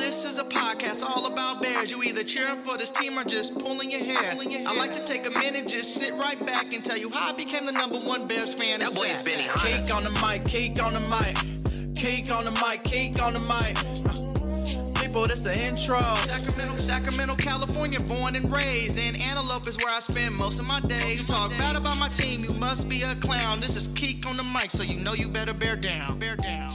This is a podcast all about Bears. You either cheering for this team or just pulling your hair. I like to take a minute, just sit right back and tell you how I became the #1 Bears fan. That boy is Benny Hunter. Cake on the mic, cake on the mic, cake on the mic, cake on the mic. People, this the intro. Sacramento, California, born and raised. And Antelope is where I spend most of my days. You talk bad about my team, you must be a clown. This is Keek on the mic, so you know you better bear down. Bear down.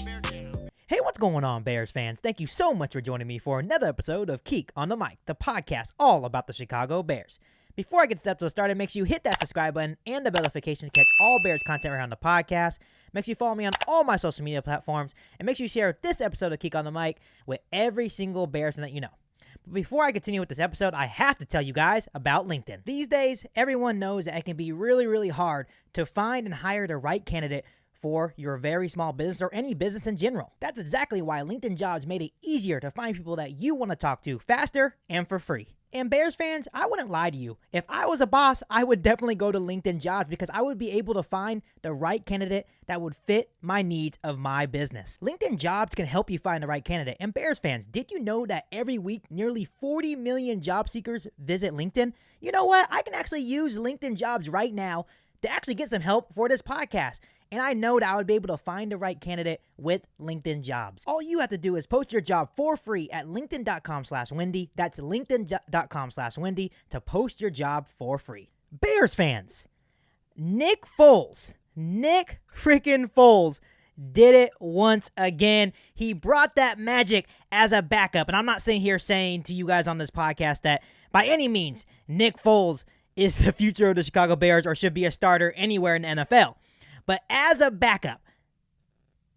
Hey, what's going on, Bears fans? Thank you so much for joining me for another episode of Keek on the Mic, the podcast all about the Chicago Bears. Before I get this episode started, make sure you hit that subscribe button and the bell notification to catch all Bears content around the podcast. Make sure you follow me on all my social media platforms, and make sure you share this episode of Keek on the Mic with every single Bears fan that you know. But before I continue with this episode, I have to tell you guys about LinkedIn. These days, everyone knows that it can be really hard to find and hire the right candidate for your very small business or any business in general. That's exactly why LinkedIn Jobs made it easier to find people that you want to talk to faster and for free. And Bears fans, I wouldn't lie to you. If I was a boss, I would definitely go to LinkedIn Jobs because I would be able to find the right candidate that would fit my needs of my business. LinkedIn Jobs can help you find the right candidate. And Bears fans, did you know that every week nearly 40 million job seekers visit LinkedIn? You know what? I can actually use LinkedIn Jobs right now to actually get some help for this podcast. And I know that I would be able to find the right candidate with LinkedIn Jobs. All you have to do is post your job for free at linkedin.com/Wendy. That's linkedin.com/Wendy to post your job for free. Bears fans, Nick freaking Foles did it once again. He brought that magic as a backup. And I'm not sitting here saying to you guys on this podcast that by any means Nick Foles is the future of the Chicago Bears or should be a starter anywhere in the NFL. But as a backup,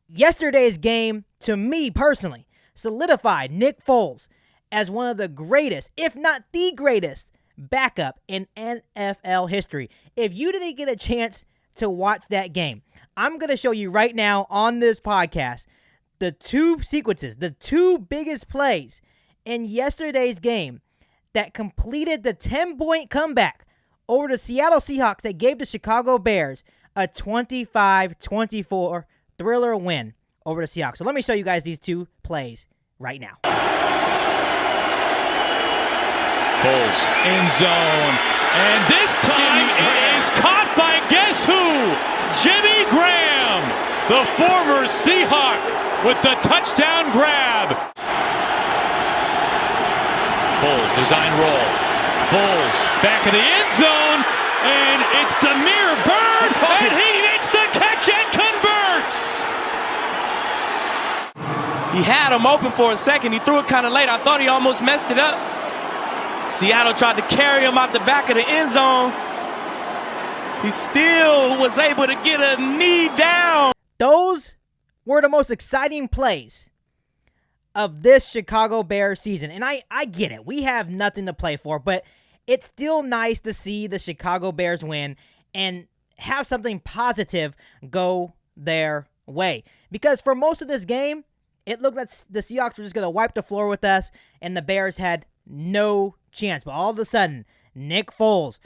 yesterday's game, to me personally, solidified Nick Foles as one of the greatest, if not the greatest, backup in NFL history. If you didn't get a chance to watch that game, I'm going to show you right now on this podcast the two sequences, the two biggest plays in yesterday's game that completed the 10-point comeback over the Seattle Seahawks that gave the Chicago Bears a 25-24 thriller win over the Seahawks. So let me show you guys these two plays right now. Foles in zone, and this time it is caught by guess who? Jimmy Graham, the former Seahawk, with the touchdown grab. Foles, design roll. Foles back in the end zone, and it's Demir Bird, and he makes the catch and converts. He had him open for a second. He threw it kind of late. I thought he almost messed it up. Seattle tried to carry him out the back of the end zone. He still was able to get a knee down. Those were the most exciting plays of this Chicago Bears season. And I get it. We have nothing to play for, but it's still nice to see the Chicago Bears win and have something positive go their way. Because for most of this game, it looked like the Seahawks were just going to wipe the floor with us, and the Bears had no chance. But all of a sudden, Nick Foles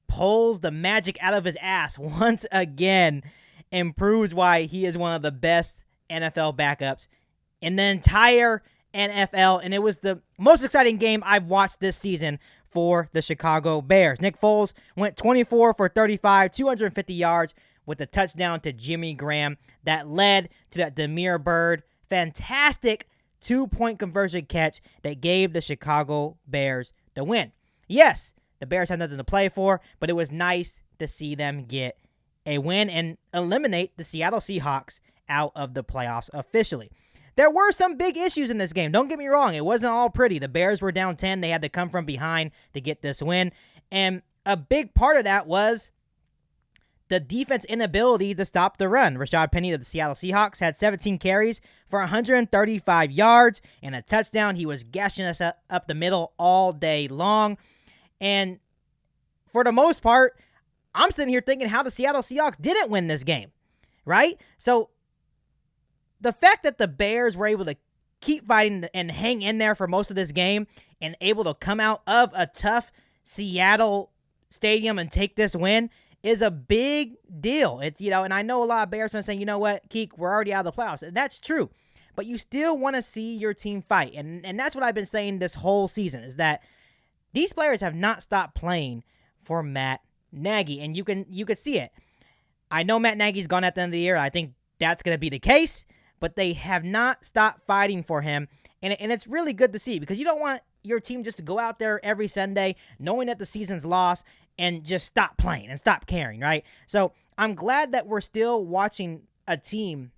pulls the magic out of his ass once again and proves why he is one of the best NFL backups in the entire NFL. And it was the most exciting game I've watched this season for the Chicago Bears. Nick Foles went 24 for 35, 250 yards with a touchdown to Jimmy Graham that led to that Demir Bird fantastic 2-point conversion catch that gave the Chicago Bears the win. Yes, the Bears had nothing to play for, but it was nice to see them get a win and eliminate the Seattle Seahawks out of the playoffs officially. There were some big issues in this game. Don't get me wrong. It wasn't all pretty. The Bears were down 10. They had to come from behind to get this win. And a big part of that was the defense inability to stop the run. Rashad Penny of the Seattle Seahawks had 17 carries for 135 yards and a touchdown. He was gashing us up the middle all day long. And for the most part, I'm sitting here thinking how the Seattle Seahawks didn't win this game, right? So the fact that the Bears were able to keep fighting and hang in there for most of this game and able to come out of a tough Seattle stadium and take this win is a big deal. It's, and I know a lot of Bears fans saying, you know what, Keek, we're already out of the playoffs. And that's true. but you still want to see your team fight. And that's what I've been saying this whole season, is that these players have not stopped playing for Matt Nagy, and you could see it. I know Matt Nagy's gone at the end of the year. I think that's going to be the case, but they have not stopped fighting for him, and it's really good to see, because you don't want your team just to go out there every Sunday knowing that the season's lost and just stop playing and stop caring, right? So I'm glad that we're still watching a team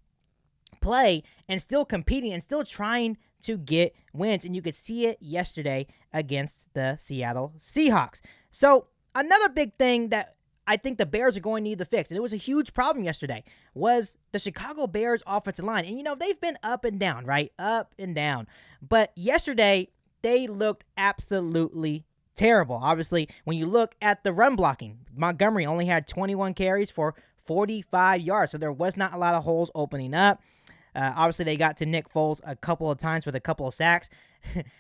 play and still competing and still trying to get wins, and you could see it yesterday against the Seattle Seahawks. So another big thing that I think the Bears are going to need to fix, and it was a huge problem yesterday, was the Chicago Bears offensive line. And, they've been up and down, right? Up and down. But yesterday, they looked absolutely terrible. Obviously, when you look at the run blocking, Montgomery only had 21 carries for 45 yards, so there was not a lot of holes opening up. Obviously, they got to Nick Foles a couple of times with a couple of sacks.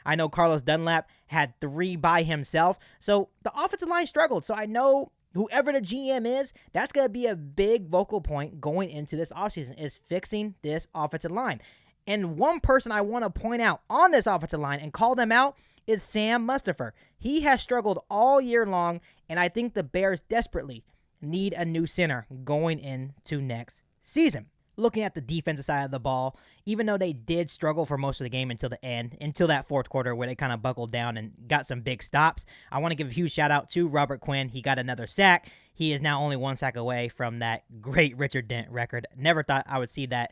I know Carlos Dunlap had 3 by himself. So the offensive line struggled. So I know whoever the GM is, that's going to be a big vocal point going into this offseason, is fixing this offensive line. And one person I want to point out on this offensive line and call them out is Sam Mustipher. He has struggled all year long, and I think the Bears desperately need a new center going into next season. Looking at the defensive side of the ball, even though they did struggle for most of the game until the end, until that fourth quarter where they kind of buckled down and got some big stops, I want to give a huge shout out to Robert Quinn. He got another sack. He is now only 1 sack away from that great Richard Dent record. Never thought I would see that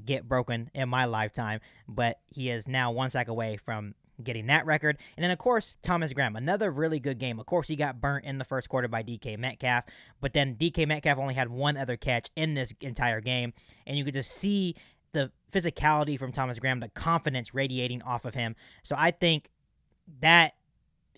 get broken in my lifetime, but he is now 1 sack away from getting that record. And then, of course, Thomas Graham, another really good game. Of course, he got burnt in the first quarter by DK Metcalf, but then DK Metcalf only had 1 other catch in this entire game, and you could just see the physicality from Thomas Graham, the confidence radiating off of him. So I think that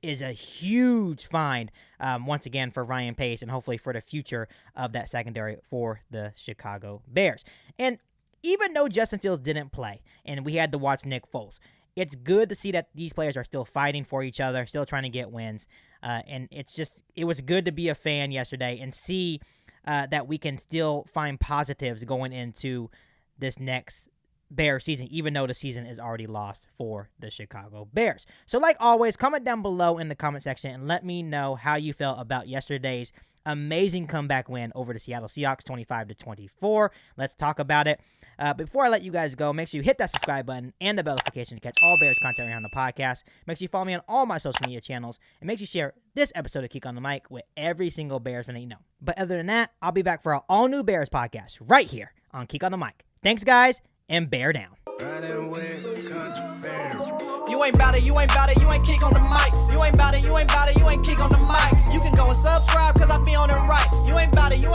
is a huge find, once again, for Ryan Pace, and hopefully for the future of that secondary for the Chicago Bears. And even though Justin Fields didn't play, and we had to watch Nick Foles, it's good to see that these players are still fighting for each other, still trying to get wins. And it was good to be a fan yesterday and see that we can still find positives going into this next Bears season, even though the season is already lost for the Chicago Bears. So like always, comment down below in the comment section and let me know how you felt about yesterday's amazing comeback win over the Seattle Seahawks, 25-24. Let's talk about it. Before I let you guys go, make sure you hit that subscribe button and the bell notification to catch all Bears content around the podcast. Make sure you follow me on all my social media channels, and make sure you share this episode of Kick on the Mic with every single Bears fan that you know. But other than that, I'll be back for an all-new Bears podcast right here on Kick on the Mic. Thanks, guys, and bear down. You ain't bout it, you ain't bout it, you ain't kick on the mic. You ain't bout it, you ain't bout it, you ain't kick on the mic. You can go and subscribe, cause I be on it right. You ain't bout it, you